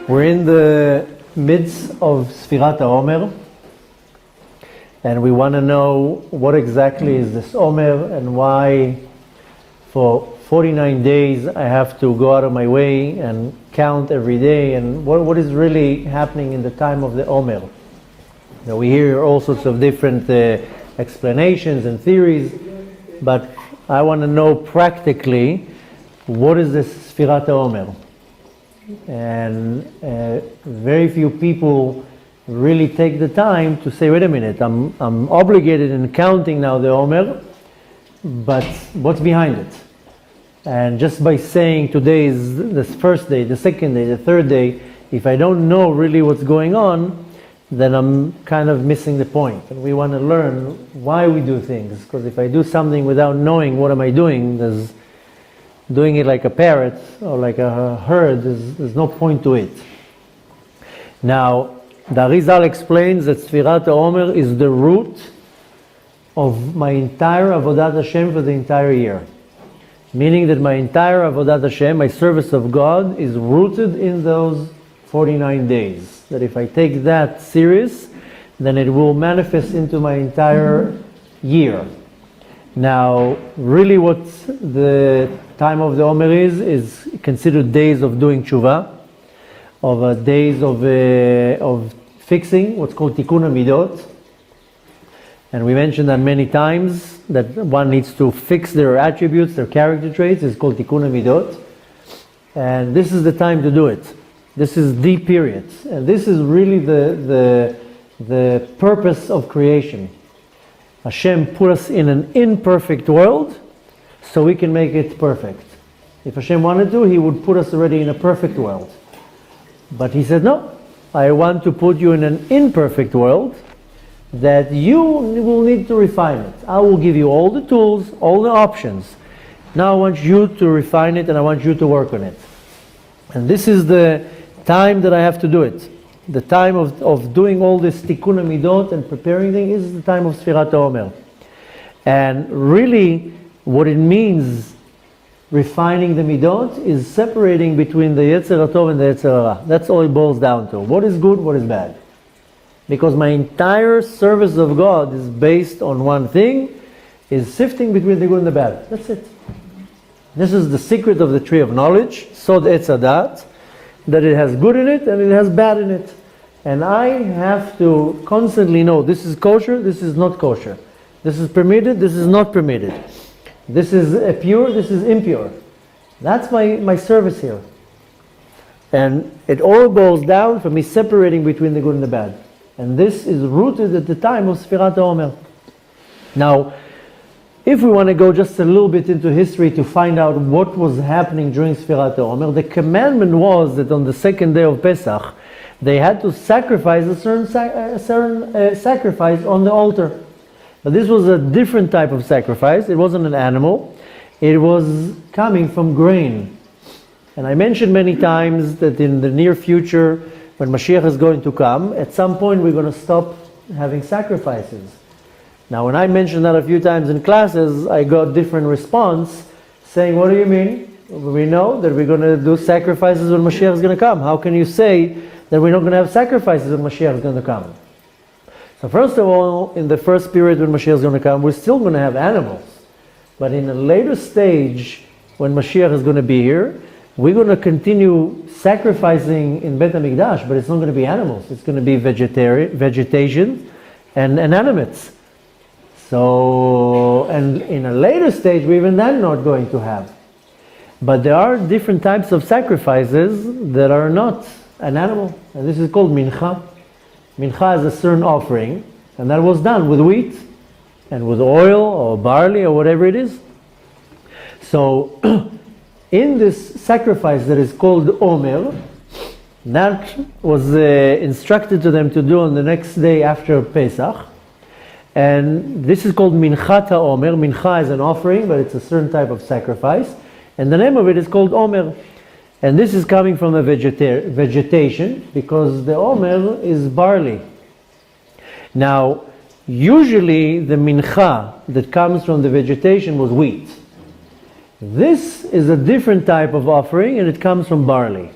We're in the midst of Sfirat Omer, and we want to know what exactly is this Omer and why for 49 days I have to go out of my way and count every day, and what is really happening in the time of the Omer. Now we hear all sorts of different explanations and theories, but I want to know practically what is this Sfirat Omer. And very few people really take the time to say, wait a minute, I'm obligated in counting now the Omer, but what's behind it? And just by saying today is the first day, the second day, the third day, if I don't know really what's going on, then I'm kind of missing the point. And we want to learn why we do things, because if I do something without knowing what am I doing, doing it like a parrot or like a herd, there's no point to it. Now, the Arizal explains that Sfirat Omer is the root of my entire Avodat Hashem for the entire year. Meaning that my entire Avodat Hashem, my service of God, is rooted in those 49 days. That if I take that serious, then it will manifest into my entire year. Now, really what the time of the Omer is considered days of doing tshuva, of days of fixing, what's called tikkun midot. And we mentioned that many times, that one needs to fix their attributes, their character traits. It's called tikkun midot. And this is the time to do it. This is the period. And this is really the purpose of creation. Hashem put us in an imperfect world so we can make it perfect. If Hashem wanted to, He would put us already in a perfect world. But He said, no, I want to put you in an imperfect world that you will need to refine it. I will give you all the tools, all the options. Now I want you to refine it and I want you to work on it. And this is the time that I have to do it. The time of doing all this tikkun midot and preparing things is the time of Sfirat Omer. And really, what it means, refining the midot, is separating between the Yetzer HaTov and the Yetzer Hara. That's all it boils down to. What is good, what is bad. Because my entire service of God is based on one thing, is sifting between the good and the bad. That's it. This is the secret of the tree of knowledge, Sod Etz Hadat, that it has good in it and it has bad in it. And I have to constantly know this is kosher, this is not kosher. This is permitted, this is not permitted. This is pure, this is impure. That's my service here. And it all boils down for me separating between the good and the bad. And this is rooted at the time of Sfirat Omer. Now, if we want to go just a little bit into history to find out what was happening during Sfirat Omer, the commandment was that on the second day of Pesach, they had to sacrifice a certain sacrifice on the altar. But this was a different type of sacrifice. It wasn't an animal. It was coming from grain. And I mentioned many times that in the near future, when Mashiach is going to come, at some point we're going to stop having sacrifices. Now, when I mentioned that a few times in classes, I got different response saying, what do you mean? We know that we're going to do sacrifices when Mashiach is going to come. How can you say that we're not going to have sacrifices when Mashiach is going to come? So first of all, in the first period when Mashiach is going to come, we're still going to have animals. But in a later stage, when Mashiach is going to be here, we're going to continue sacrificing in Beit HaMikdash, but it's not going to be animals. It's going to be vegetation and animates. So, and in a later stage, we're even then not going to have. But there are different types of sacrifices that are not an animal. And this is called mincha. Mincha is a certain offering, and that was done with wheat and with oil or barley or whatever it is. So, in this sacrifice that is called Omer, that was instructed to them to do on the next day after Pesach. And this is called Minchat HaOmer. Mincha is an offering, but it's a certain type of sacrifice. And the name of it is called Omer. And this is coming from a vegetation, because the Omer is barley. Now, Usually the mincha that comes from the vegetation was wheat. This is a different type of offering, and it comes from barley.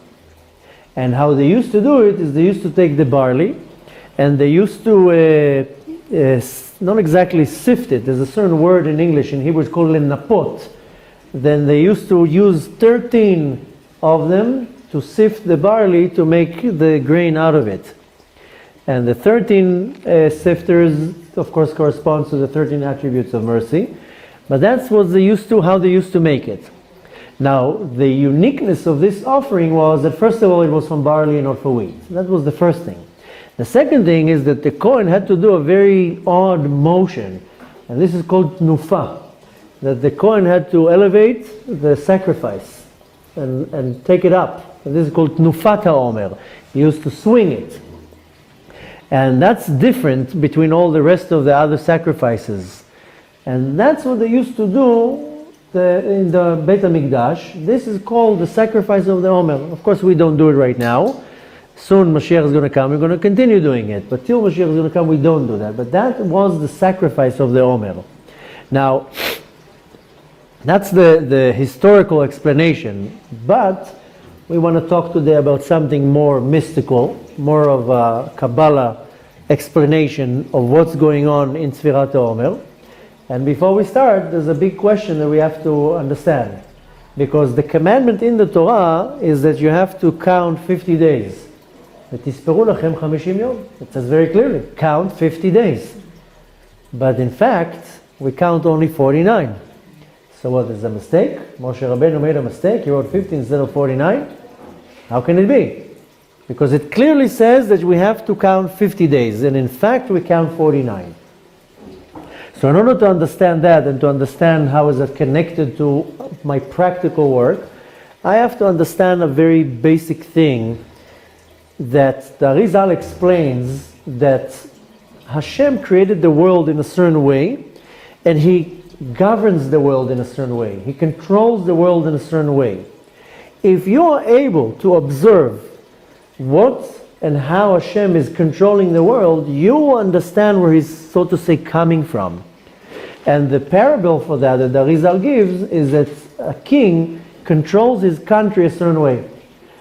And how they used to do it is they used to take the barley and they used to not exactly sift it. There's a certain word in English, in Hebrew it's called lenapot. Then they used to use 13 of them to sift the barley to make the grain out of it. And the 13 sifters, of course, corresponds to the 13 attributes of mercy. But that's what they used to, how they used to make it. Now, the uniqueness of this offering was that, first of all, it was from barley and not for wheat. That was the first thing. The second thing is that the Kohen had to do a very odd motion, and this is called tnufa. That the Kohen had to elevate the sacrifice and take it up. And this is called tnufat Omer. He used to swing it. And that's different between all the rest of the other sacrifices. And that's what they used to do in the Beit HaMikdash. This is called the sacrifice of the Omer. Of course, we don't do it right now. Soon Mashiach is going to come, we're going to continue doing it. But till Mashiach is going to come, we don't do that. But that was the sacrifice of the Omer. Now, that's the historical explanation. But we want to talk today about something more mystical, more of a Kabbalah explanation of what's going on in Sfirat Omer. And before we start, there's a big question that we have to understand. Because the commandment in the Torah is that you have to count 50 days. ותספרו לכם 50 יום. It says very clearly, count 50 days. But in fact, we count only 49. So what is a mistake? Moshe Rabbeinu made a mistake. He wrote 50 instead of 49. How can it be? Because it clearly says that we have to count 50 days. And in fact, we count 49. So in order to understand that and to understand how is it connected to my practical work, I have to understand a very basic thing that the Arizal explains, that Hashem created the world in a certain way and He governs the world in a certain way. He controls the world in a certain way. If you are able to observe what and how Hashem is controlling the world, you will understand where He's, so to say, coming from. And the parable for that the Arizal gives is that a king controls his country a certain way.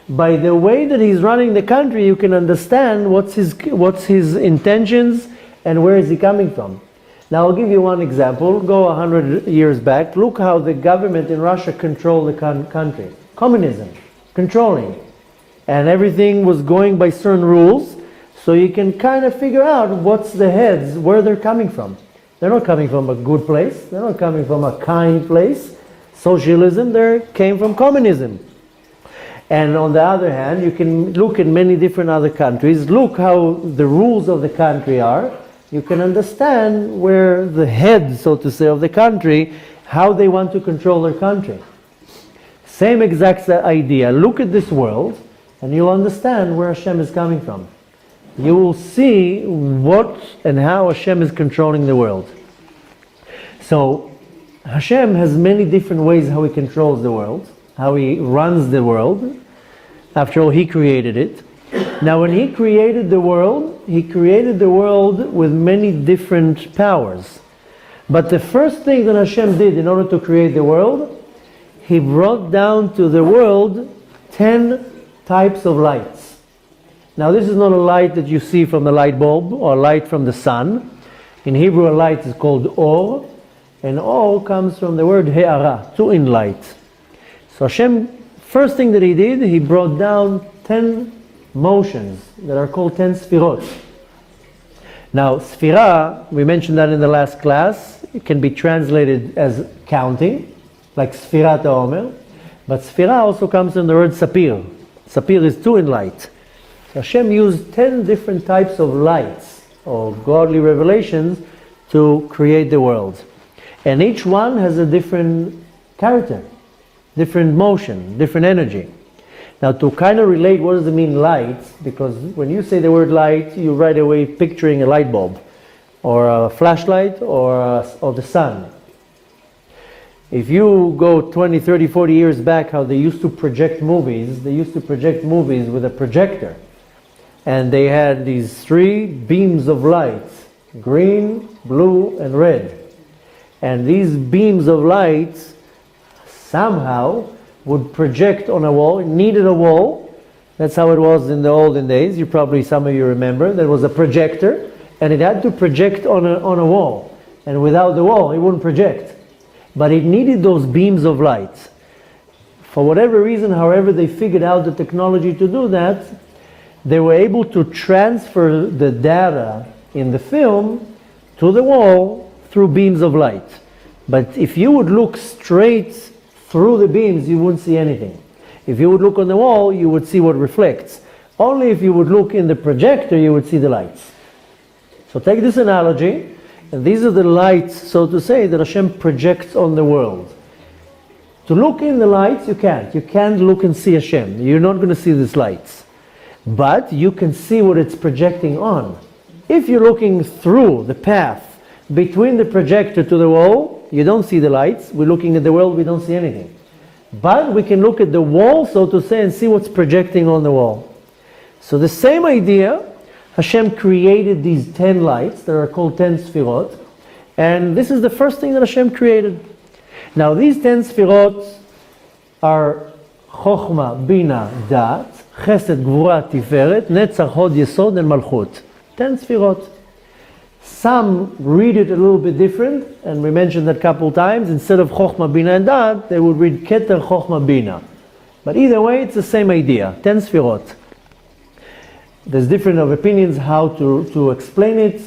By the way that he's running the country, you can understand what's his intentions and where is he coming from. Now I'll give you one example. Go 100 years back. Look how the government in Russia controlled the country. Communism, controlling. And everything was going by certain rules, so you can kind of figure out what's the heads, where they're coming from. They're not coming from a good place. They're not coming from a kind place. Socialism, they came from communism. And on the other hand, you can look at many different other countries. Look how the rules of the country are. You can understand where the head, so to say, of the country, how they want to control their country. Same exact idea. Look at this world, and you'll understand where Hashem is coming from. You will see what and how Hashem is controlling the world. So, Hashem has many different ways how He controls the world, how He runs the world. After all, He created it. Now, when He created the world with many different powers. But the first thing that Hashem did in order to create the world, He brought down to the world 10 types of lights. Now, this is not a light that you see from the light bulb or light from the sun. In Hebrew, a light is called or, and or comes from the word he'ara, to in light. So Hashem, first thing that He did, He brought down 10 motions that are called 10 sfirot. Now, sfira, we mentioned that in the last class, it can be translated as counting, like sfirat Omer, but sfira also comes from the word sapir. Sapir is to in light. So Hashem used 10 different types of lights, or godly revelations, to create the world. And each one has a different character, different motion, different energy. Now, to kind of relate what does it mean light, because when you say the word light, you right away picturing a light bulb, or a flashlight, or the sun. If you go 20, 30, 40 years back, how they used to project movies, they used to project movies with a projector. And they had these 3 beams of light green, blue, and red. And these beams of light somehow would project on a wall. It needed a wall. That's how it was in the olden days. Some of you remember. There was a projector, and it had to project on a wall. And without the wall, it wouldn't project. But it needed those beams of light. For whatever reason, however they figured out the technology to do that, they were able to transfer the data in the film to the wall through beams of light. But if you would look straight through the beams, you wouldn't see anything. If you would look on the wall, you would see what reflects. Only if you would look in the projector, you would see the lights. So take this analogy, and these are the lights, so to say, that Hashem projects on the world. To look in the lights, you can't. You can't look and see Hashem. You're not going to see these lights. But you can see what it's projecting on. If you're looking through the path between the projector to the wall, you don't see the lights. We're looking at the world, we don't see anything. But we can look at the wall, so to say, and see what's projecting on the wall. So the same idea, Hashem created these 10 lights that are called 10 sfirot. And this is the first thing that Hashem created. Now these 10 sfirot are Chochma, Bina, Dat, Chesed, Gvura, Tiferet, Netzach, Hod, Yesod, and Malchut. 10 sfirot. Some read it a little bit different, and we mentioned that a couple times. Instead of Chochma, Bina, and Dat, they would read Keter, Chochma, Bina. But either way, it's the same idea, 10 sfirot. There's different opinions how to explain it.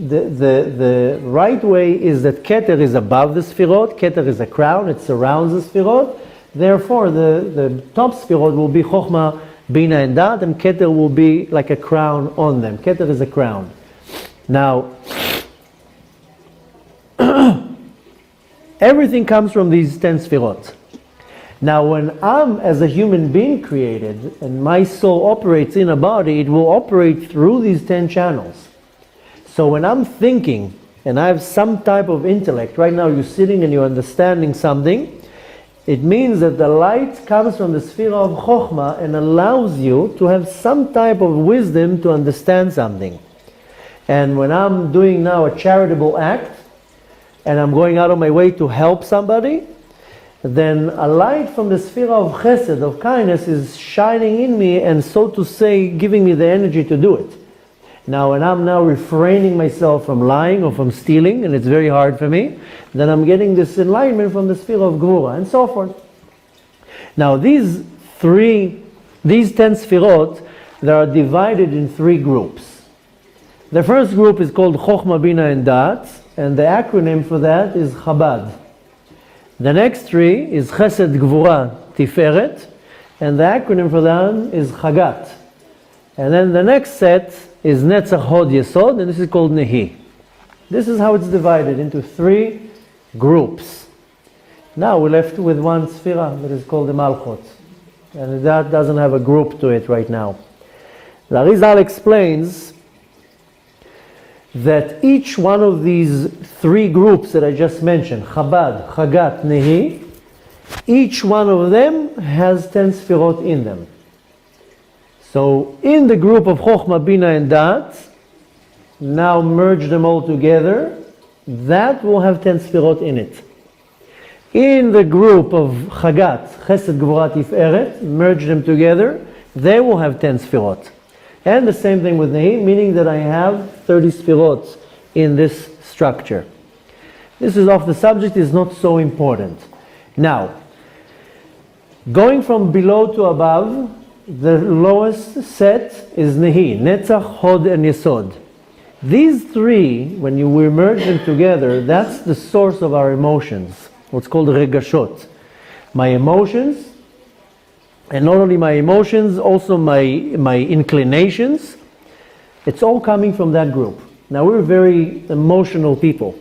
The right way is that Keter is above the sfirot. Keter is a crown, it surrounds the sfirot. Therefore, the top sfirot will be Chochma, Bina, and Dat, and Keter will be like a crown on them. Keter is a crown. Now, everything comes from these 10 sfirot. Now, when I'm, as a human being, created, and my soul operates in a body, it will operate through these 10 channels. So when I'm thinking, and I have some type of intellect, right now you're sitting and you're understanding something, it means that the light comes from the sphere of Chokhmah and allows you to have some type of wisdom to understand something. And when I'm doing now a charitable act, and I'm going out of my way to help somebody, then a light from the sphere of Chesed, of kindness, is shining in me and, so to say, giving me the energy to do it. Now, when I'm now refraining myself from lying or from stealing, and it's very hard for me, then I'm getting this enlightenment from the sphere of Gvura, and so forth. Now, these 10 sfirot, they are divided in 3 groups. The first group is called Chokhmah, Bina, and Dat, and the acronym for that is Chabad. The next 3 is Chesed, Gvura, Tiferet, and the acronym for that is Chagat. And then the next set is Netzach, Hod, Yesod, and this is called Nehi. This is how it's divided into 3 groups. Now we're left with one sfira that is called the Malchut, and that doesn't have a group to it right now. The Arizal explains that each one of these 3 groups that I just mentioned, Chabad, Chagat, Nehi, each one of them has 10 sfirot in them. So in the group of Chokhmah, Bina, and Dat, now merge them all together, that will have 10 sfirot in it. In the group of Chagat, Chesed, Gvura, Tiferet, merge them together, they will have 10 sfirot. And the same thing with Nehi, meaning that I have 30 sfirot in this structure. This is off the subject, is not so important. Now, going from below to above, the lowest set is Nehi, Netzach, Hod, and Yesod. These 3, when we merge them together, that's the source of our emotions, what's called regashot. My emotions, and not only my emotions, also my inclinations, it's all coming from that group. Now we're very emotional people.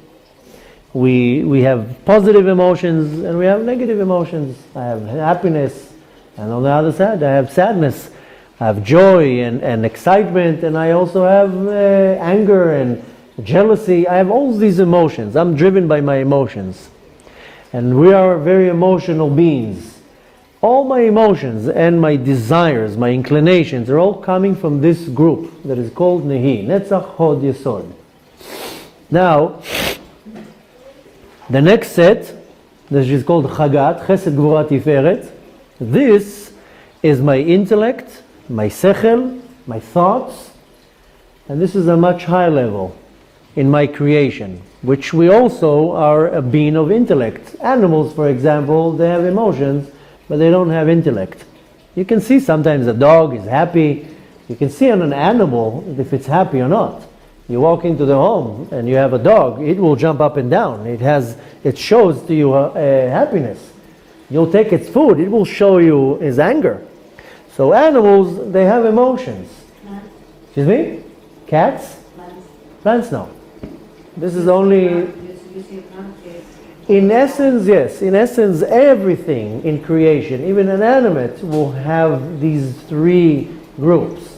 We have positive emotions and we have negative emotions. I have happiness, and on the other side I have sadness. I have joy and excitement, and I also have anger and jealousy. I have all these emotions. I'm driven by my emotions. And we are very emotional beings. All my emotions and my desires, my inclinations, are all coming from this group that is called Nehi, Netzach, Hod, Yesod. Now, the next set, this is called Chagat, Chesed Gvura Tiferet. This is my intellect, my sechel, my thoughts, and this is a much higher level in my creation, which we also are a being of intellect. Animals, for example, they have emotions, but they don't have intellect. You can see sometimes a dog is happy. You can see on an animal if it's happy or not. You walk into the home and you have a dog, it will jump up and down. It shows to you happiness. You'll take its food, it will show you its anger. So animals, they have emotions. Plants. Excuse me? Cats? Plants. Plants, no. This is only... You see plant, yes. In essence, yes. In essence, everything in creation, even an animate, will have these three groups.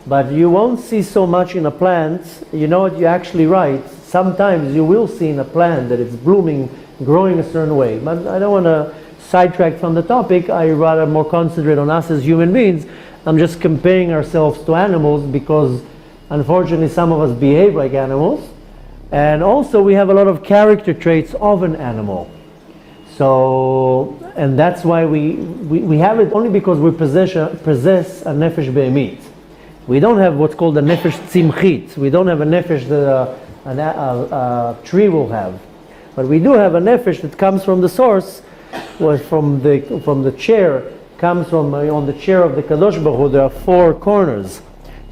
But you won't see so much in a plant. You know what, you're actually right. Sometimes you will see in a plant that it's blooming, growing a certain way. But I don't want to sidetrack from the topic. I rather more concentrate on us as human beings. I'm just comparing ourselves to animals because unfortunately some of us behave like animals. And also we have a lot of character traits of an animal. So, and that's why we have it only because we possess a nefesh be'emit. We don't have what's called a nefesh tzimchit. We don't have a nefesh that a tree will have. But we do have a nefesh that comes from the source, was from the chair, comes from on the chair of the Kadosh Baruch Hu. There are four corners.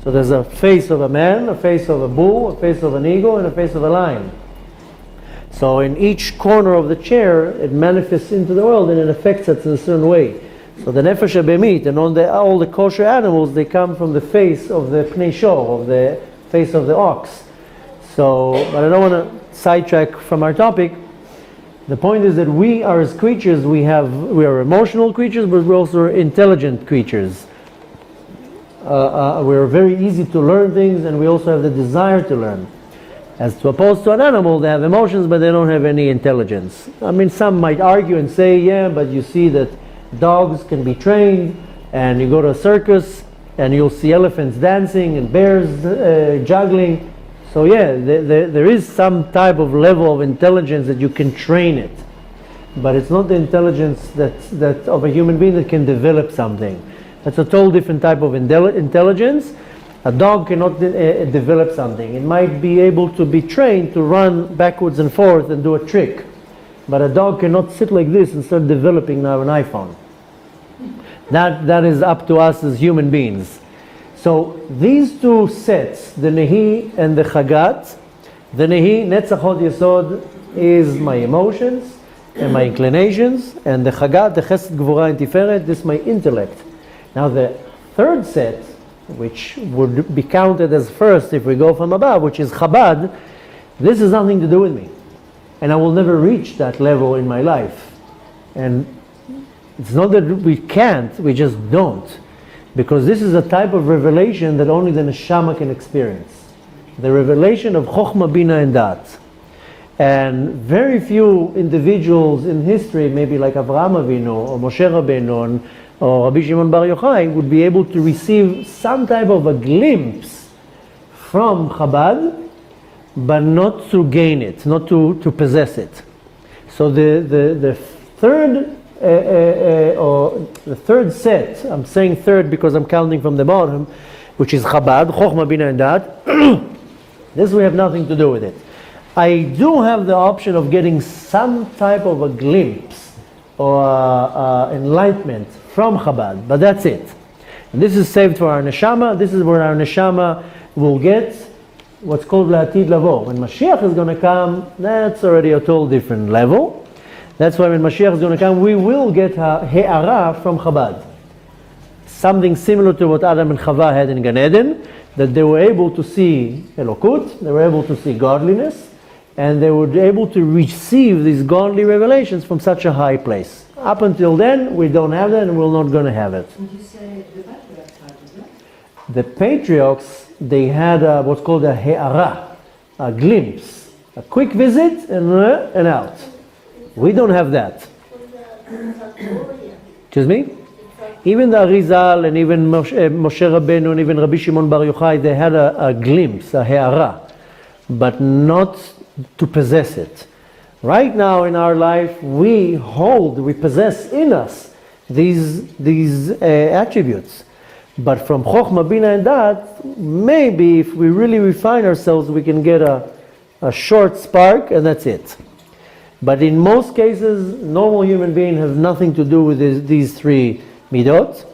So there's a face of a man, a face of a bull, a face of an eagle, and a face of a lion. So in each corner of the chair, it manifests into the world and it affects us in a certain way. So the nefesh habemit and all the kosher animals, they come from the face of the pnei shor, of the face of the ox. So, but I don't want to sidetrack from our topic. The point is that we are as creatures, we are emotional creatures, but we're also intelligent creatures. We're very easy to learn things, and we also have the desire to learn. As to opposed to an animal, they have emotions, but they don't have any intelligence. I mean, some might argue and say, yeah, but you see that dogs can be trained, and you go to a circus, and you'll see elephants dancing and bears juggling. So yeah, there is some type of level of intelligence that you can train it. But it's not the intelligence that of a human being that can develop something. That's a total different type of intelligence. A dog cannot develop something. It might be able to be trained to run backwards and forth and do a trick. But a dog cannot sit like this and start developing now an iPhone. That is up to us as human beings. So these two sets, the Nehi and the Chagat, the Nehi, Netzach Hod Yesod, is my emotions and my inclinations, and the Chagat, the Chesed Gvura and Tiferet, this is my intellect. Now the third set, which would be counted as first if we go from above, which is Chabad, this has nothing to do with me. And I will never reach that level in my life. And it's not that we can't, we just don't. Because this is a type of revelation that only the neshama can experience. The revelation of Chokhmah, Bina, and Dat. And very few individuals in history, maybe like Avraham Avinu, or Moshe Rabbeinu, or Rabbi Shimon Bar Yochai, would be able to receive some type of a glimpse from Chabad, but not to gain it, not to possess it. So the third or the third set, I'm saying third because I'm counting from the bottom, which is Chabad, Chokhmah, Bina, and Dat. This we have nothing to do with it. I do have the option of getting some type of a glimpse or enlightenment from Chabad, but that's it. And this is saved for our neshama. This is where our neshama will get what's called La'atid Lavo. When Mashiach is going to come, that's already a total different level. That's why when Mashiach is going to come, we will get a he'ara from Chabad. Something similar to what Adam and Chava had in Gan Eden, that they were able to see Elokut, they were able to see godliness, and they were able to receive these godly revelations from such a high place. Up until then, we don't have that, and we're not going to have it. Would you say the patriarchs had it? The patriarchs, they had what's called a he'ara, a glimpse, a quick visit and out. We don't have that. Excuse me? Even the Arizal and even Moshe Rabbeinu and even Rabbi Shimon Bar Yochai, they had a glimpse, a he'ara. but not to possess it. Right now in our life, we possess in us these attributes. But from Chokhmah, Bina, and Dat, maybe if we really refine ourselves, we can get a short spark, and that's it. But in most cases, normal human beings have nothing to do with these three midot.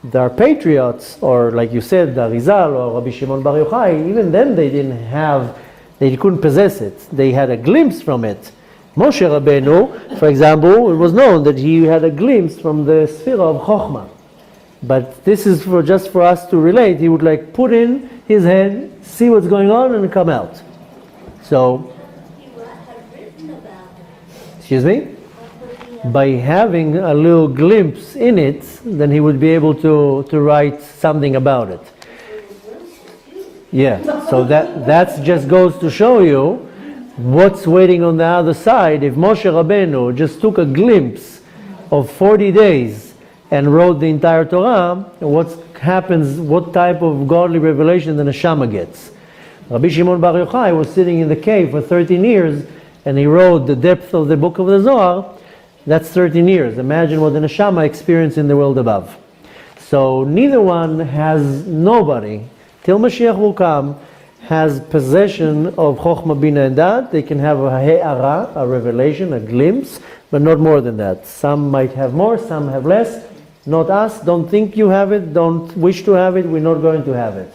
There are patriots, or like you said, the Arizal or Rabbi Shimon Bar Yochai, even then they couldn't possess it. They had a glimpse from it. Moshe Rabbeinu, for example, it was known that he had a glimpse from the sphere of Chokhmah. But this is just for us to relate. He would like put in his head, see what's going on, and come out. So, excuse me? By having a little glimpse in it, then he would be able to write something about it. Yeah, so that just goes to show you what's waiting on the other side. If Moshe Rabbeinu just took a glimpse of 40 days and wrote the entire Torah, what type of godly revelation the neshama gets. Rabbi Shimon Bar Yochai was sitting in the cave for 13 years and he wrote the depth of the book of the Zohar. That's 13 years. Imagine what the neshama experienced in the world above. So nobody, till Mashiach will come, has possession of Chokhmah, Bina, and Dat. They can have a he'ara, a revelation, a glimpse, but not more than that. Some might have more, some have less. Not us. Don't think you have it. Don't wish to have it. We're not going to have it.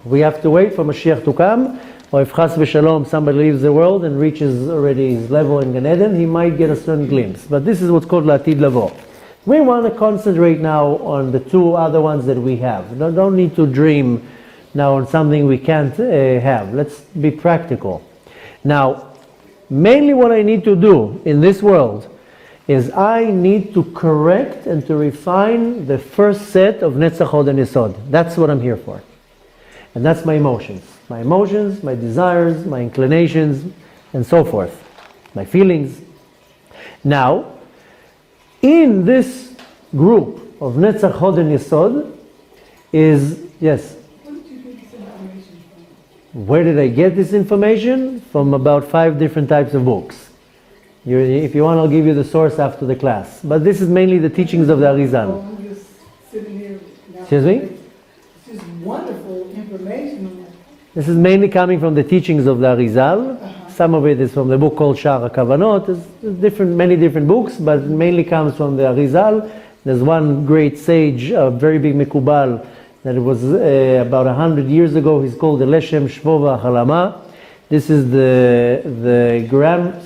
We have to wait for Mashiach to come. Or if Chas v'Shalom, somebody leaves the world and reaches already his level in Gan Eden, he might get a certain glimpse. But this is what's called Latid Lavo. We want to concentrate now on the two other ones that we have. Don't need to dream now on something we can't have. Let's be practical. Now, mainly what I need to do in this world is I need to correct and to refine the first set of Netzach Hod and Yesod. That's what I'm here for. And that's my emotions. My emotions, my desires, my inclinations, and so forth. My feelings. Now, in this group of Netzach Hod and Yesod is, yes? Where did I get this information? From about 5 different types of books. If you want, I'll give you the source after the class. But this is mainly the teachings of the Arizal. Excuse me? This is wonderful information. This is mainly coming from the teachings of the Arizal. Some of it is from the book called Shar HaKavanot. There's many different books, but it mainly comes from the Arizal. There's one great sage, a very big Mekubal, that it was about 100 years ago. He's called the Leshem Shvova Halama. This is the grandfather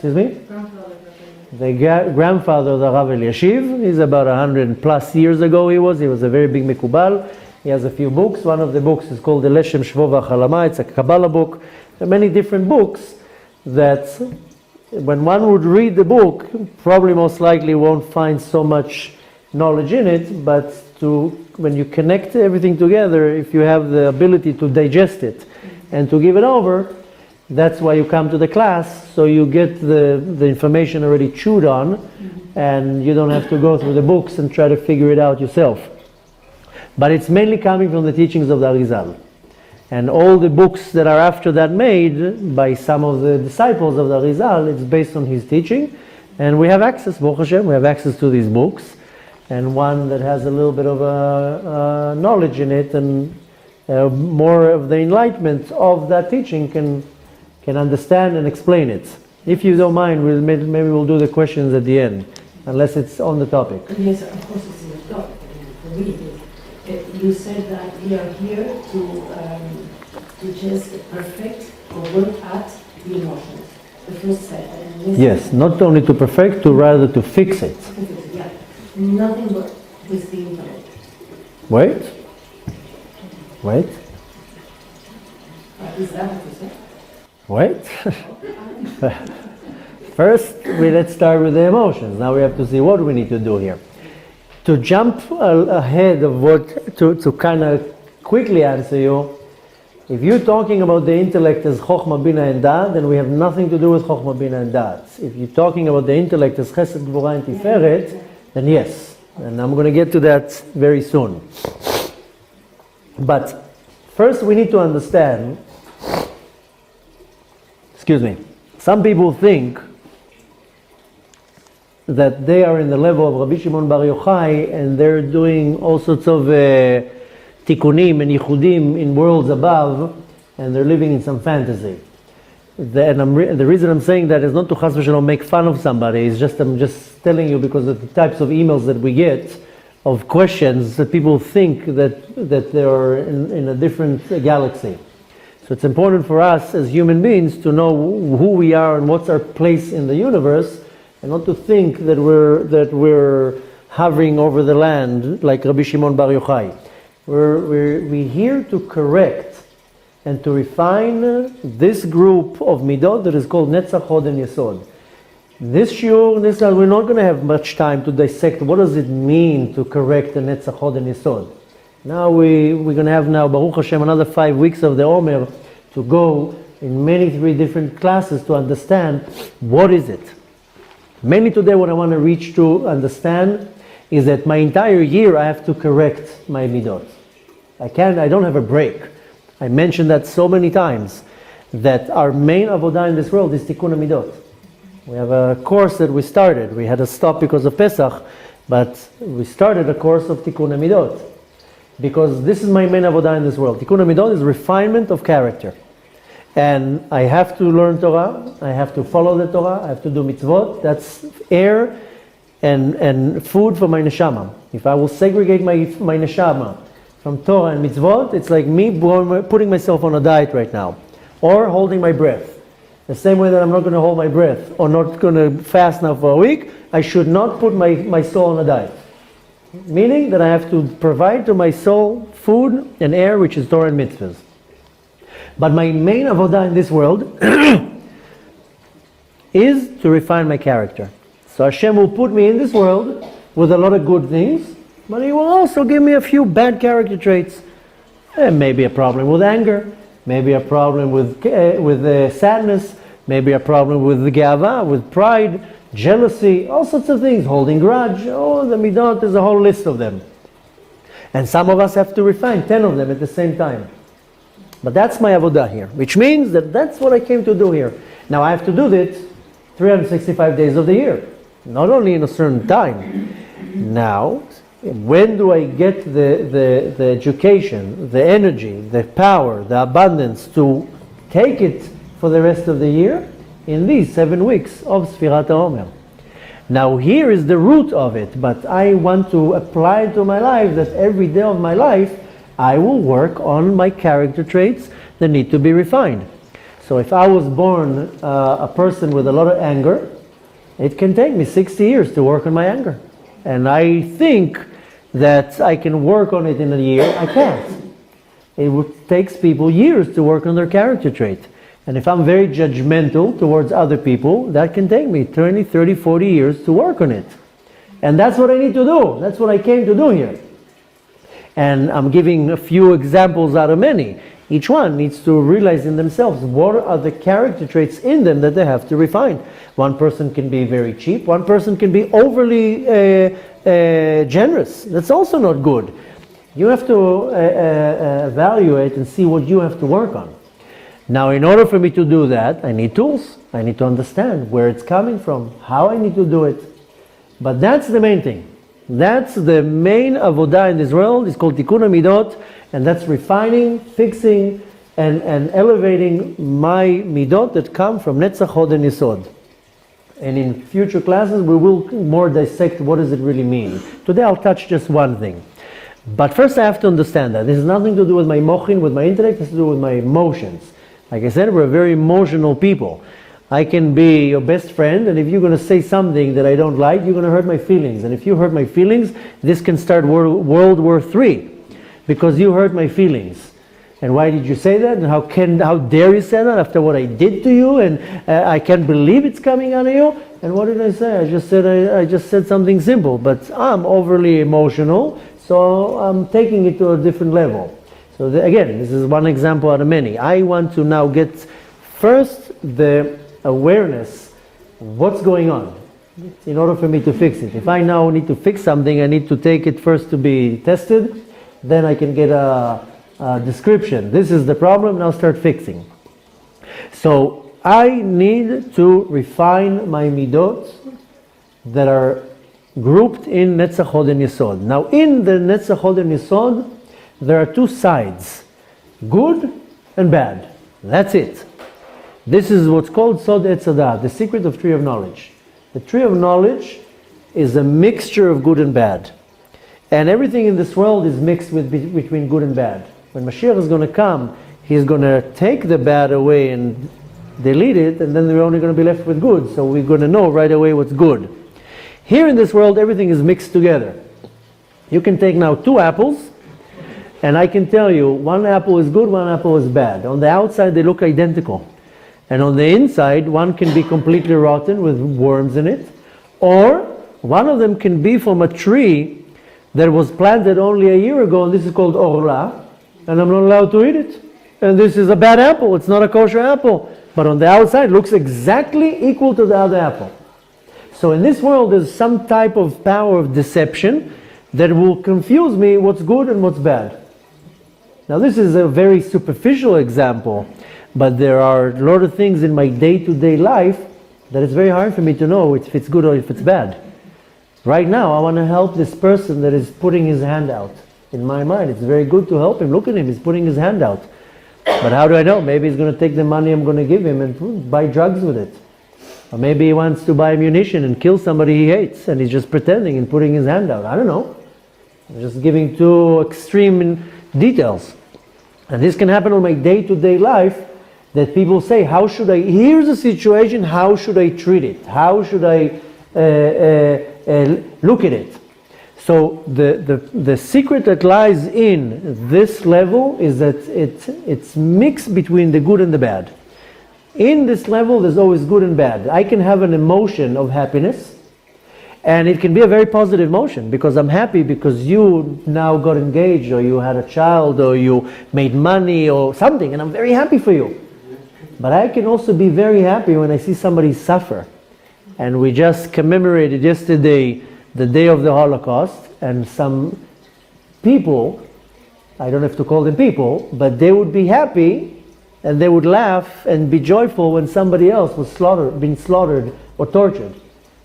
of the Rav Eliashiv. He's about 100 plus years ago he was a very big Mekubal. He has a few books. One of the books is called the Leshem Shvova Halama. It's a Kabbalah book. There are many different books that when one would read the book, probably most likely won't find so much knowledge in it, but when you connect everything together, if you have the ability to digest it and to give it over, that's why you come to the class, so you get the information already chewed on, and you don't have to go through the books and try to figure it out yourself. But it's mainly coming from the teachings of the Arizal. And all the books that are after that made by some of the disciples of the Arizal, it's based on his teaching. And we have access, Baruch Hashem, we have access to these books. And one that has a little bit of knowledge in it and more of the enlightenment of that teaching can understand and explain it. If you don't mind, maybe we'll do the questions at the end, unless it's on the topic. Yes, of course it's in the topic. You said that we are here to just perfect or work at the emotions. The first set. Yes, not only to perfect, rather to fix it. Yeah. Nothing but with the intellect. Wait. Is that what you said? Wait. First, let's start with the emotions. Now we have to see what we need to do here. To jump ahead of to kind of quickly answer you, if you're talking about the intellect as Chokhmah, Bina, and Dat, then we have nothing to do with Chokhmah, Bina, and Dat. If you're talking about the intellect as Chesed, Gvura, and Tiferet, then yes. And I'm going to get to that very soon. But first we need to understand Some people think that they are in the level of Rabbi Shimon Bar Yochai and they're doing all sorts of tikkunim and yichudim in worlds above, and they're living in some fantasy. The reason I'm saying that is not to chas v'shalom make fun of somebody. It's just I'm just telling you because of the types of emails that we get of questions that people think that they're in a different galaxy. So it's important for us as human beings to know who we are and what's our place in the universe, and not to think that we're hovering over the land like Rabbi Shimon Bar Yochai. We're here to correct and to refine this group of midot that is called Netzach, Hod, and Yesod. This shiur, we're not going to have much time to dissect what does it mean to correct the Netzach, Hod, and Yesod. Now we're going to have Baruch Hashem, another 5 weeks of the Omer to go in many 3 different classes to understand what is it. Mainly today what I want to reach to understand is that my entire year I have to correct my midot. I don't have a break. I mentioned that so many times, that our main avodah in this world is tikkun midot. We have a course that we started. We had to stop because of Pesach, but we started a course of tikkun midot. Because this is my main avodah in this world. Tikkun midot is refinement of character. And I have to learn Torah, I have to follow the Torah, I have to do mitzvot. That's air and food for my neshama. If I will segregate my neshama from Torah and mitzvot, it's like me putting myself on a diet right now, or holding my breath. The same way that I'm not going to hold my breath, or not going to fast now for a week, I should not put my soul on a diet. Meaning that I have to provide to my soul food and air, which is Torah and mitzvahs. But my main avodah in this world is to refine my character. So Hashem will put me in this world with a lot of good things, but He will also give me a few bad character traits. Maybe a problem with anger, maybe a problem with sadness, maybe a problem with ge'ava, with pride, jealousy, all sorts of things, holding grudge. Oh, the midot, there's a whole list of them. And some of us have to refine 10 of them at the same time. But that's my avodah here, which means that that's what I came to do here. Now I have to do this 365 days of the year, not only in a certain time. Now, when do I get the education, the energy, the power, the abundance to take it for the rest of the year? In these 7 weeks of Sfirat HaOmer. Now here is the root of it, but I want to apply it to my life, that every day of my life I will work on my character traits that need to be refined. So if I was born a person with a lot of anger, it can take me 60 years to work on my anger. And I think that I can work on it in a year. I can't. It takes people years to work on their character trait. And if I'm very judgmental towards other people, that can take me 20, 30, 40 years to work on it. And that's what I need to do. That's what I came to do here. And I'm giving a few examples out of many. Each one needs to realize in themselves what are the character traits in them that they have to refine. One person can be very cheap. One person can be overly generous. That's also not good. You have to evaluate and see what you have to work on. Now, in order for me to do that, I need tools. I need to understand where it's coming from, how I need to do it. But that's the main thing. That's the main avodah in this world. It's called tikkun midot, and that's refining, fixing, and elevating my midot that come from Netzach, Hod, and Yesod. And in future classes, we will more dissect what does it really mean. Today, I'll touch just one thing. But first, I have to understand that this has nothing to do with my mochin, with my intellect. It has to do with my emotions. Like I said, we're very emotional people. I can be your best friend, and if you're going to say something that I don't like, you're going to hurt my feelings. And if you hurt my feelings, this can start World War III, because you hurt my feelings. And why did you say that? And how dare you say that after what I did to you? And I can't believe it's coming out of you. And what did I say? I just said something simple, but I'm overly emotional, so I'm taking it to a different level. So again, this is one example out of many. I want to now get first the awareness, what's going on, in order for me to fix it. If I now need to fix something, I need to take it first to be tested, then I can get a description. This is the problem, now start fixing. So I need to refine my midot that are grouped in Netzach Hod and Yesod. Now in the Netzach Hod and Yesod, there are two sides, good and bad. That's it. This is what's called Sod Etz Hadat, the secret of tree of knowledge. The tree of knowledge is a mixture of good and bad. And everything in this world is mixed between good and bad. When Mashiach is going to come, he's going to take the bad away and delete it, and then we're only going to be left with good. So we're going to know right away what's good. Here in this world, everything is mixed together. You can take now two apples, and I can tell you, one apple is good, one apple is bad. On the outside, they look identical. And on the inside, one can be completely rotten with worms in it. Or one of them can be from a tree that was planted only a year ago, and this is called orla, and I'm not allowed to eat it. And this is a bad apple, it's not a kosher apple. But on the outside, it looks exactly equal to the other apple. So in this world, there's some type of power of deception that will confuse me what's good and what's bad. Now this is a very superficial example, but there are a lot of things in my day-to-day life that it's very hard for me to know if it's good or if it's bad. Right now, I want to help this person that is putting his hand out. In my mind, it's very good to help him. Look at him, he's putting his hand out. But how do I know? Maybe he's going to take the money I'm going to give him and buy drugs with it. Or maybe he wants to buy ammunition and kill somebody he hates, and he's just pretending and putting his hand out. I don't know. I'm just giving too extreme details. And this can happen on my day-to-day life, that people say, how should I, here's a situation, how should I treat it? How should I look at it? So the secret that lies in this level is that it's mixed between the good and the bad. In this level, there's always good and bad. I can have an emotion of happiness, and it can be a very positive emotion, because I'm happy because you now got engaged, or you had a child, or you made money, or something, and I'm very happy for you. But I can also be very happy when I see somebody suffer. And we just commemorated yesterday the day of the Holocaust, and some people, I don't have to call them people, but they would be happy and they would laugh and be joyful when somebody else was being slaughtered or tortured.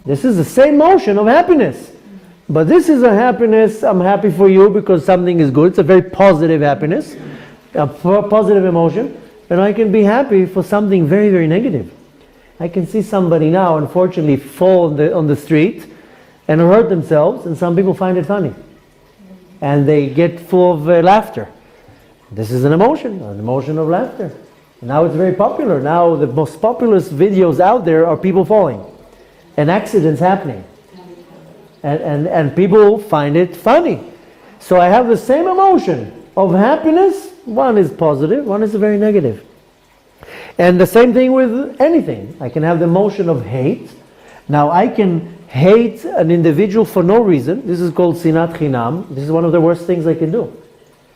This is the same motion of happiness. But this is a happiness, I'm happy for you because something is good. It's a very positive happiness, a positive emotion. And I can be happy for something very, very negative. I can see somebody now, unfortunately, fall on the street and hurt themselves, and some people find it funny. And they get full of laughter. This is an emotion of laughter. Now it's very popular. Now the most popular videos out there are people falling and accidents happening. And people find it funny. So I have the same emotion of happiness. One is positive, one is very negative. And the same thing with anything. I can have the emotion of hate. Now I can hate an individual for no reason. This is called sinat chinam. This is one of the worst things I can do.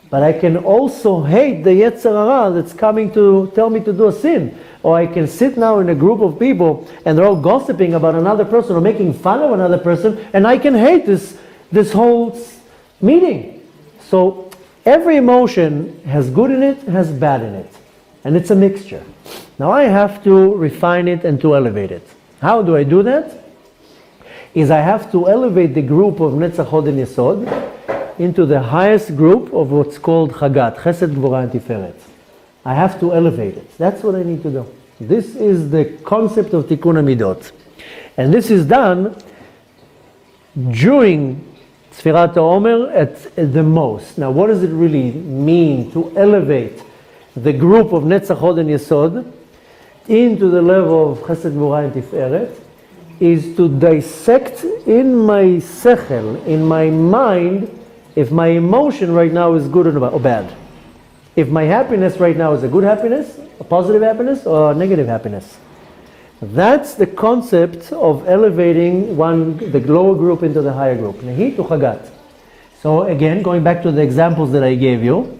But I can also hate the Yetzer Hara that's coming to tell me to do a sin. Or I can sit now in a group of people and they're all gossiping about another person or making fun of another person, and I can hate this whole meeting. So every emotion has good in it, has bad in it. And it's a mixture. Now I have to refine it and to elevate it. How do I do that? Is I have to elevate the group of Netzach Hod and Yesod into the highest group of what's called Chagat, Chesed, Gvura, and Tiferet. I have to elevate it. That's what I need to do. This is the concept of Tikkun HaMidot. And this is done during Sfirat Omer at the most. Now what does it really mean to elevate the group of Netzach Hod and Yesod into the level of Chesed, Gvura, and Tiferet? Is to dissect in my sechel, in my mind, if my emotion right now is good or bad. If my happiness right now is a good happiness, a positive happiness, or a negative happiness. That's the concept of elevating the lower group into the higher group. Nehi to Chagat. So again, going back to the examples that I gave you,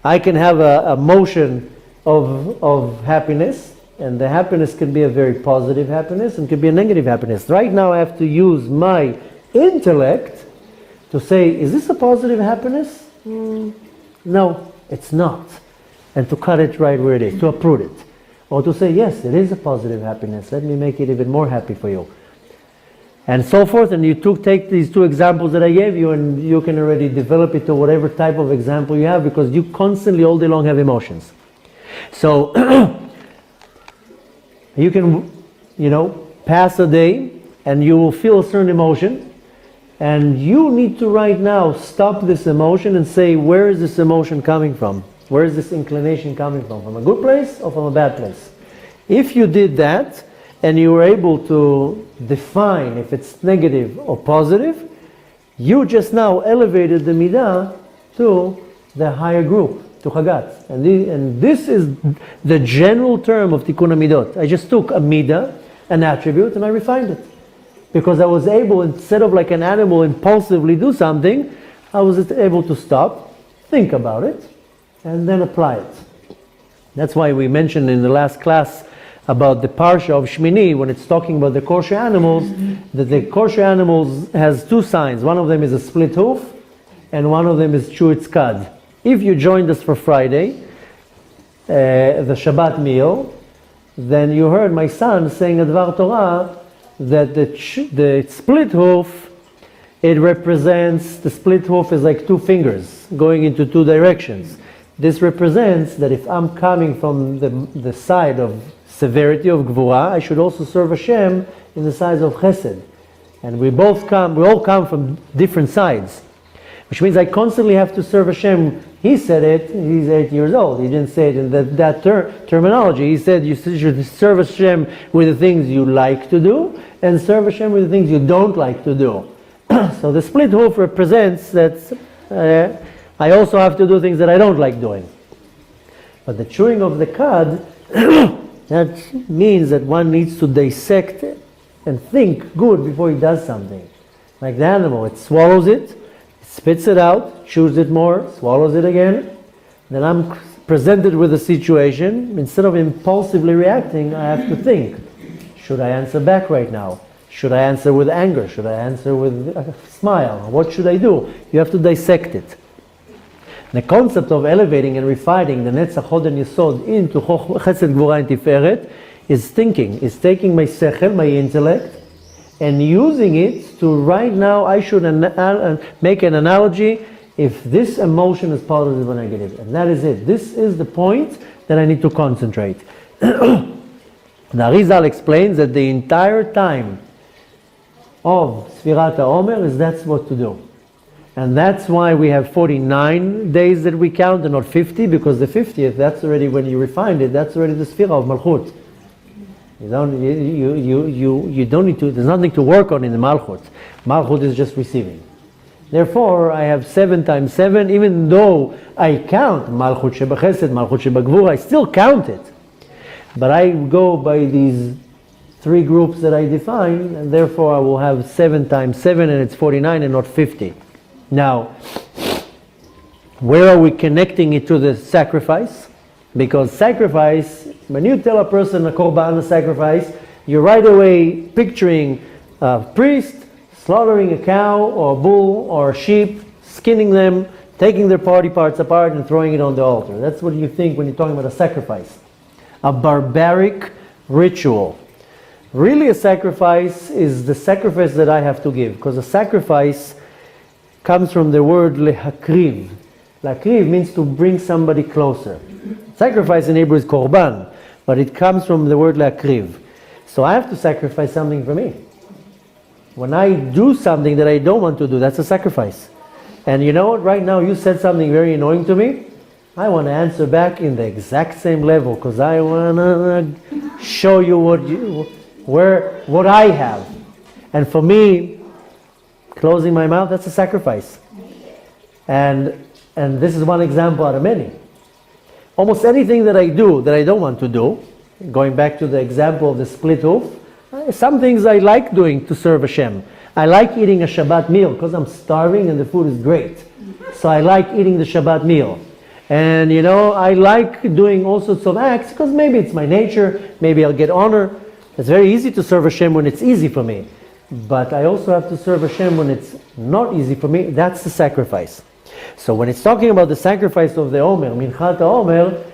I can have a motion of happiness, and the happiness can be a very positive happiness and can be a negative happiness. Right now I have to use my intellect to say, is this a positive happiness? No, it's not. And to cut it right where it is, to uproot it. or to say, yes, it is a positive happiness. Let me make it even more happy for you. And so forth. And you take these two examples that I gave you, and you can already develop it to whatever type of example you have, because you constantly all day long have emotions. So you can, pass a day and you will feel a certain emotion, and you need to right now stop this emotion and say, where is this emotion coming from? Where is this inclination coming from? From a good place or from a bad place? If you did that, and you were able to define if it's negative or positive, you just now elevated the midah to the higher group, to Chagat. And this is the general term of Tikkun HaMidot. I just took a midah, an attribute, and I refined it. Because I was able, instead of like an animal impulsively do something, I was able to stop, think about it, and then apply it. That's why we mentioned in the last class about the parsha of Shmini, when it's talking about the kosher animals, that the kosher animals has two signs. One of them is a split hoof, and one of them is chuitz kad. If you joined us for Friday, the Shabbat meal, then you heard my son saying at Dvar Torah that the split hoof, it represents, the split hoof is like two fingers going into two directions. This represents that if I'm coming from the side of severity of Gvura, I should also serve Hashem in the side of Chesed. And we all come from different sides. Which means I constantly have to serve Hashem. He said it, he's 8 years old. He didn't say it in that terminology. He said you should serve Hashem with the things you like to do, and serve Hashem with the things you don't like to do. So the split hoof represents that I also have to do things that I don't like doing. But the chewing of the cud, that means that one needs to dissect and think good before he does something. Like the animal, it swallows it, spits it out, chews it more, swallows it again. Then I'm presented with a situation. Instead of impulsively reacting, I have to think. Should I answer back right now? Should I answer with anger? Should I answer with a smile? What should I do? You have to dissect it. The concept of elevating and refining the Netzach Hod and Yesod into Chesed, Gvura, and Tiferet is thinking, is taking my sechel, my intellect, and using it to right now, I should make an analogy if this emotion is positive or negative. And that is it. This is the point that I need to concentrate. The Arizal explains that the entire time of Sfirat HaOmer is that's what to do. And that's why we have 49 days that we count and not 50, because the 50th, that's already when you refined it, that's already the Sfira of Malchut. You don't need to, there's nothing to work on in the Malchut. Malchut is just receiving. Therefore, I have 7 times 7, even though I count Malchut Sheba Chesed, Malchut Sheba Gvura, I still count it. But I go by these 3 groups that I define, and therefore I will have 7 times 7, and it's 49 and not 50. Now, where are we connecting it to the sacrifice? Because sacrifice, when you tell a person a korban, a sacrifice, you're right away picturing a priest slaughtering a cow or a bull or a sheep, skinning them, taking their body parts apart and throwing it on the altar. That's what you think when you're talking about a sacrifice. A barbaric ritual. Really, a sacrifice is the sacrifice that I have to give, because a sacrifice comes from the word lehakriv. Lehakriv means to bring somebody closer. Sacrifice in Hebrew is korban, but it comes from the word lehakriv. So I have to sacrifice something for me. When I do something that I don't want to do, that's a sacrifice. And you know what? Right now you said something very annoying to me. I want to answer back in the exact same level, because I want to show you what I have. And for me, closing my mouth, that's a sacrifice. And this is one example out of many. Almost anything that I do that I don't want to do, going back to the example of the split hoof, some things I like doing to serve Hashem. I like eating a Shabbat meal because I'm starving and the food is great. So I like eating the Shabbat meal. And I like doing all sorts of acts because maybe it's my nature, maybe I'll get honor. It's very easy to serve Hashem when it's easy for me. But I also have to serve Hashem when it's not easy for me. That's the sacrifice. So when it's talking about the sacrifice of the Omer, Minchat HaOmer,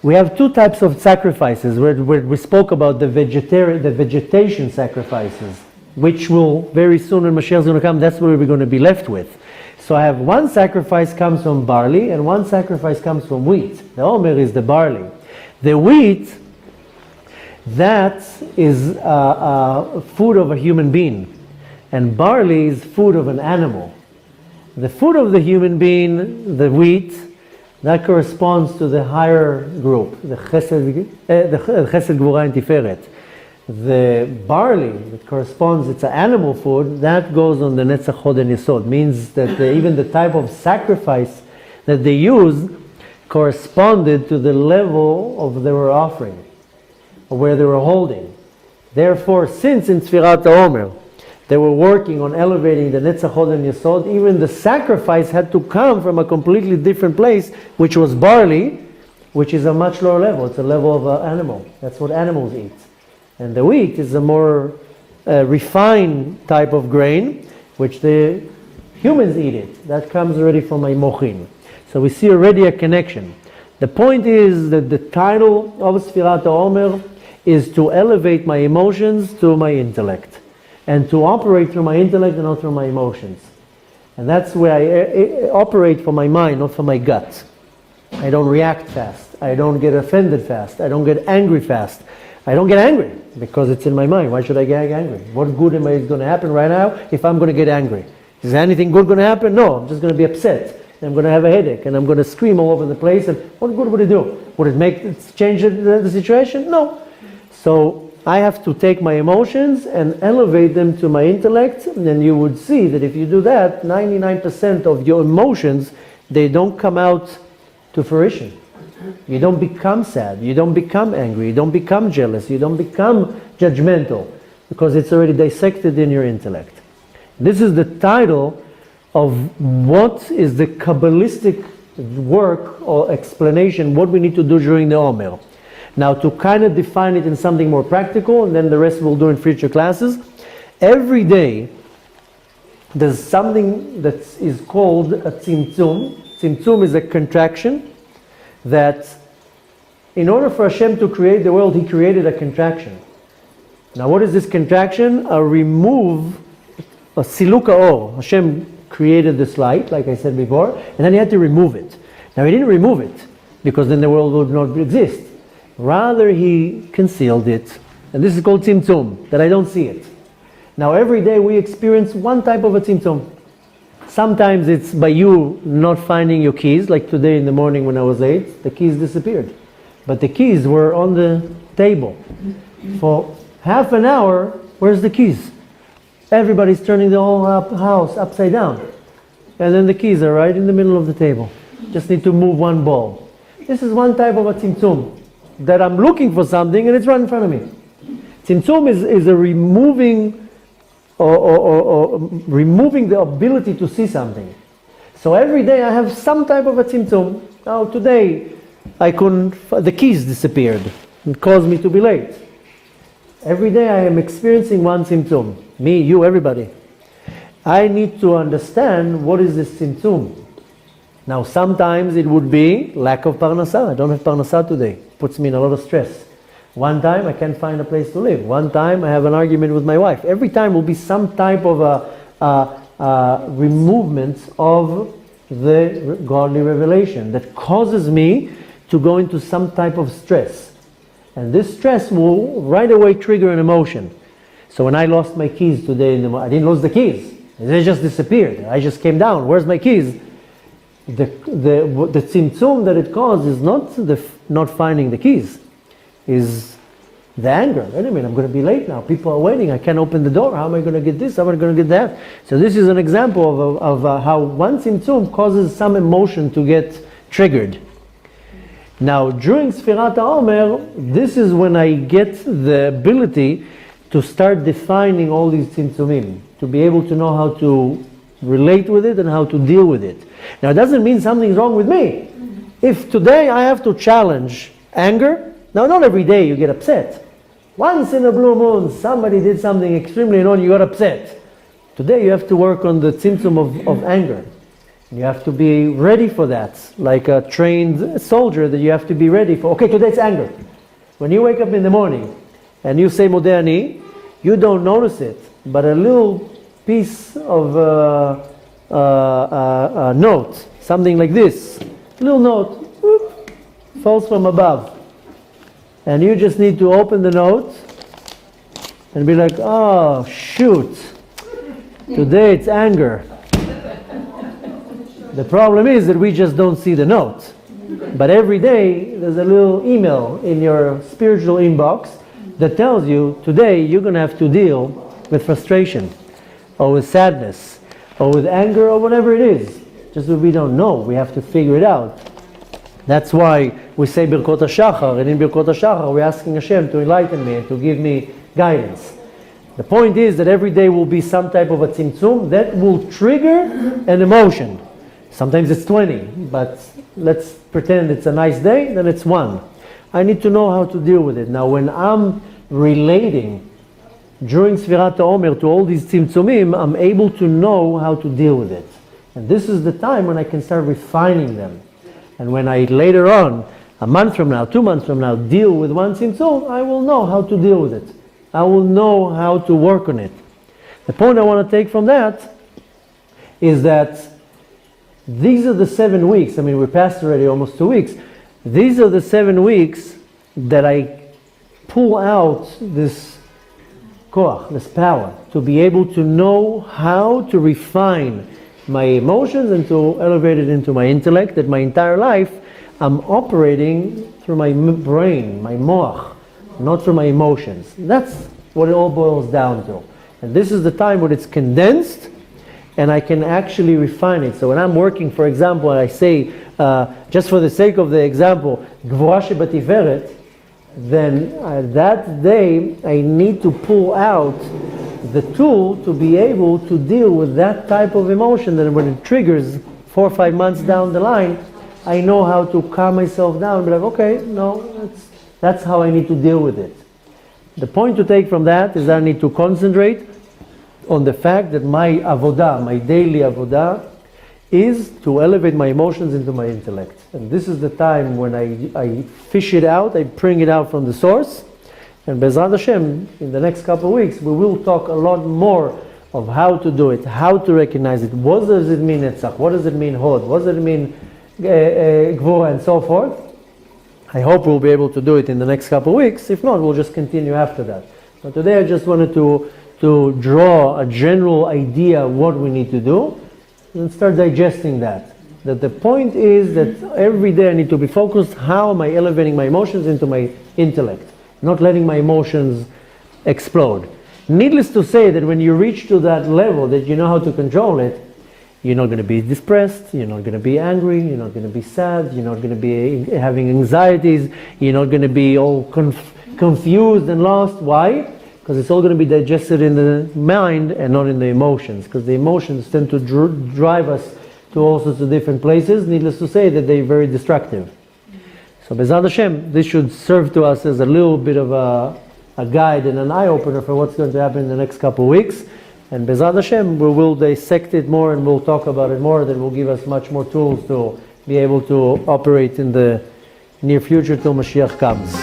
We have two types of sacrifices. We spoke about the vegetation sacrifices, which will very soon when Mashiach is going to come, that's what we're going to be left with. So I have one sacrifice comes from barley and one sacrifice comes from wheat. The Omer is the barley. The wheat, that is food of a human being. And barley is food of an animal. The food of the human being, the wheat, that corresponds to the higher group, the Chesed Gvura and Tiferet. The barley that corresponds, it's an animal food, that goes on the Netzach Hod and Yesod. Means that even the type of sacrifice that they used corresponded to the level of they were offering, or where they were holding. Therefore, since in Sfirat HaOmer, they were working on elevating the Netzach Hod and Yesod, even the sacrifice had to come from a completely different place, which was barley, which is a much lower level. It's a level of an animal. That's what animals eat. And the wheat is a more refined type of grain, which the humans eat it. That comes already from a mochin. So we see already a connection. The point is that the title of Sfirat HaOmer is to elevate my emotions to my intellect, and to operate through my intellect and not through my emotions. And that's where I operate from my mind, not from my gut. I don't react fast. I don't get offended fast. I don't get angry fast. I don't get angry because it's in my mind. Why should I get angry? What good is going to happen right now if I'm going to get angry? Is anything good going to happen? No, I'm just going to be upset. I'm going to have a headache and I'm going to scream all over the place. And what good would it do? Would it change the situation? No. So I have to take my emotions and elevate them to my intellect. And then you would see that if you do that, 99% of your emotions, they don't come out to fruition. You don't become sad, you don't become angry, you don't become jealous, you don't become judgmental, because it's already dissected in your intellect. This is the title of what is the Kabbalistic work or explanation, what we need to do during the Omer. Now, to kind of define it in something more practical, and then the rest we'll do in future classes, every day there's something that is called a tzimtzum. Tzimtzum is a contraction that in order for Hashem to create the world, He created a contraction. Now what is this contraction? A siluka or. Hashem created this light, like I said before, and then He had to remove it. Now He didn't remove it, because then the world would not exist. Rather, He concealed it. And this is called tzimtzum, that I don't see it. Now every day we experience one type of a tzimtzum. Sometimes it's by you not finding your keys, like today in the morning when I was late, the keys disappeared. But the keys were on the table. For half an hour, where's the keys? Everybody's turning the whole house upside down. And then the keys are right in the middle of the table. Just need to move one ball. This is one type of a tzimtzum, that I'm looking for something and it's right in front of me. Tzimtzum is a removing or removing the ability to see something. So every day I have some type of a tzimtzum. Now today the keys disappeared. It caused me to be late. Every day I am experiencing one tzimtzum. Me, you, everybody. I need to understand what is this tzimtzum. Now sometimes it would be lack of parnasah. I don't have parnasah today. Puts me in a lot of stress. One time I can't find a place to live. One time I have an argument with my wife. Every time will be some type of a removement of the godly revelation that causes me to go into some type of stress. And this stress will right away trigger an emotion. So when I lost my keys today in the morning, I didn't lose the keys. They just disappeared. I just came down. Where's my keys? The tzimtzum that it caused is not not finding the keys. Is the anger. Wait a minute, I'm going to be late now. People are waiting. I can't open the door. How am I going to get this? How am I going to get that? So this is an example of how one tzimtzum causes some emotion to get triggered. Now, during Sfirat HaOmer, this is when I get the ability to start defining all these tzimtzumim, to be able to know how to relate with it and how to deal with it. Now, it doesn't mean something's wrong with me. If today I have to challenge anger, now, not every day you get upset. Once in a blue moon, somebody did something extremely annoying, you got upset. Today you have to work on the tzimtzum of anger. You have to be ready for that, like a trained soldier that you have to be ready for. Okay, today it's anger. When you wake up in the morning and you say Modeh Ani, you don't notice it, but a little piece of a note, something like this, little note, whoop, falls from above. And you just need to open the note and be like, oh, shoot, today it's anger. The problem is that we just don't see the note. But every day there's a little email in your spiritual inbox that tells you today you're going to have to deal with frustration or with sadness or with anger or whatever it is. Just that we don't know. We have to figure it out. That's why we say Birkot HaShachar, and in Birkot HaShachar we're asking Hashem to enlighten me and to give me guidance. The point is that every day will be some type of a tzimtzum that will trigger an emotion. Sometimes it's 20, but let's pretend it's a nice day, then it's 1. I need to know how to deal with it. Now when I'm relating during Sfirat HaOmer to all these tzimtzumim, I'm able to know how to deal with it. And this is the time when I can start refining them. And when I later on, a month from now, 2 months from now, deal with one tzimtzum, I will know how to deal with it. I will know how to work on it. The point I want to take from that is that these are the 7 weeks. I mean, we passed already almost 2 weeks. These are the 7 weeks that I pull out this koach, this power, to be able to know how to refine my emotions and to elevate it into my intellect, that my entire life I'm operating through my brain, my moach, not through my emotions. That's what it all boils down to. And this is the time when it's condensed and I can actually refine it. So when I'm working, for example, and I say, just for the sake of the example, Gvura shebatiferet, then that day I need to pull out the tool to be able to deal with that type of emotion that when it triggers 4 or 5 months down the line, I know how to calm myself down and be like, okay, no, that's how I need to deal with it. The point to take from that is that I need to concentrate on the fact that my avodah, my daily avodah, is to elevate my emotions into my intellect. And this is the time when I fish it out, I bring it out from the source. And Bezrat Hashem, in the next couple of weeks, we will talk a lot more of how to do it, how to recognize it. What does it mean Netzach? What does it mean Hod? What does it mean Gvura and so forth? I hope we'll be able to do it in the next couple of weeks. If not, we'll just continue after that. But today I just wanted to draw a general idea of what we need to do and start digesting that. That the point is that every day I need to be focused, how am I elevating my emotions into my intellect, not letting my emotions explode. Needless to say that when you reach to that level that you know how to control it, you're not going to be depressed, you're not going to be angry, you're not going to be sad, you're not going to be having anxieties, you're not going to be all confused and lost. Why? Because it's all going to be digested in the mind and not in the emotions, because the emotions tend to drive us to all sorts of different places. Needless to say that they're very destructive. So Bezrat Hashem, this should serve to us as a little bit of a guide and an eye-opener for what's going to happen in the next couple of weeks. And Bezrat Hashem, we will dissect it more and we'll talk about it more. That will give us much more tools to be able to operate in the near future till Mashiach comes.